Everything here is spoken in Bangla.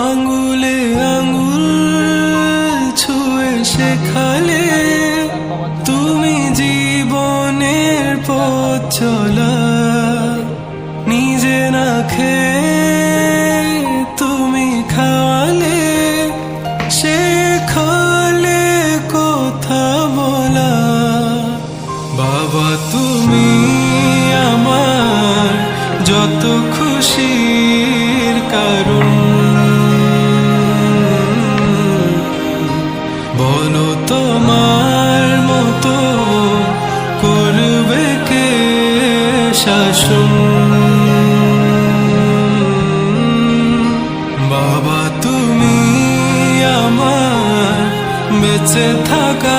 আঙ্গুলে আঙ্গুল ছুঁয়ে শেখালে তুমি জীবনের পথ চলা। নিজে না খেয়ে তুমি খাওয়ালে, শেখালে কথা বলা। বাবা তুমি আমার যত খুশির কারণ, বলো তোমার মতো করবে কে শাসন। বাবা তুমি আমার বেঁচে থাকা